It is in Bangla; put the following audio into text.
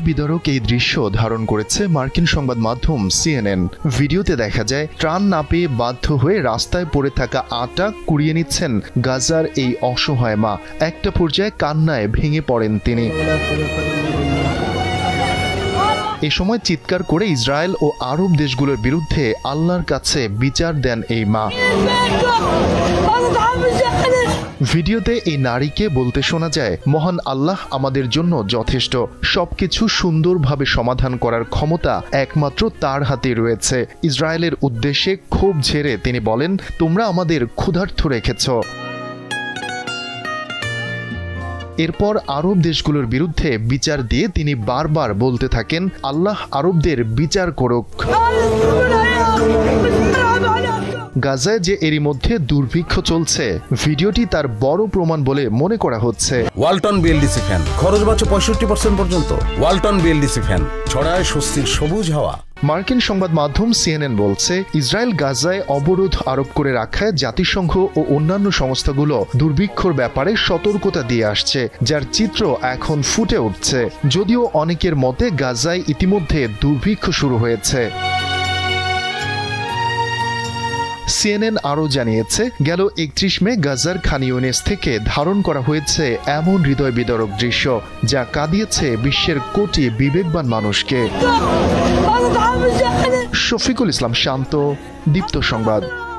হৃদয় বিদারক এই দৃশ্য ধারণ করেছে মার্কিন সংবাদ মাধ্যম CNN। ভিডিওতে দেখা যায় ত্রাণ না পেয়ে বাধ্য হয়ে রাস্তায় পড়ে থাকা আটা কুড়িয়ে নিচ্ছেন গাজার এই অসহায় মা। একটা পর্যায়ে কান্নায় ভেঙে পড়েন তিনি। এ সময় চিৎকার করে ইসরায়েল ও আরব দেশগুলোর বিরুদ্ধে আল্লাহর কাছে বিচার দেন এই মা। ভিডিওতে এই নারীকে বলতে শোনা যায়, মহান আল্লাহ আমাদের জন্য যথেষ্ট, সবকিছু সুন্দরভাবে সমাধান করার ক্ষমতা একমাত্র তার হাতে রয়েছে। ইসরায়েলের উদ্দেশ্যে ক্ষোভ ঝেড়ে তিনি বলেন, তোমরা আমাদের ক্ষুধার্ত রেখেছ। এরপর আরব দেশগুলোর বিরুদ্ধে বিচার দিয়ে তিনি বারবার বলতে থাকেন, আল্লাহ আরবদের বিচার করুক। গাজায় যে এরই মধ্যে দুর্ভিক্ষ চলছে, ভিডিওটি তার বড় প্রমাণ বলে মনে করা হচ্ছে। ওয়ালটন বিএলডিসি ফ্যান খরচ বাঁচে 65% পর্যন্ত। ওয়ালটন বিএলডিসি ফ্যান ছড়ায় স্বস্তির সবুজ হাওয়া। মার্কিন সংবাদ মাধ্যম CNN বলছে, ইসরায়েল গাজায় অবরোধ আরোপ করে রাখায় জাতিসংঘ ও অন্যান্য সংস্থাগুলো দুর্ভিক্ষর ব্যাপারে সতর্কতা দিয়ে আসছে, যার চিত্র এখন ফুটে উঠছে। যদিও অনেকের মতে গাজায় ইতিমধ্যে দুর্ভিক্ষ শুরু হয়েছে। CNN আরও জানিয়েছে, গেল 31 মে গাজার খান ইউনিস থেকে ধারণ করা হয়েছে এমন হৃদয় বিদারক দৃশ্য, যা কাঁদিয়েছে বিশ্বের কোটি বিবেকবান মানুষকে। শফিকুল ইসলাম শান্ত, দীপ্ত সংবাদ।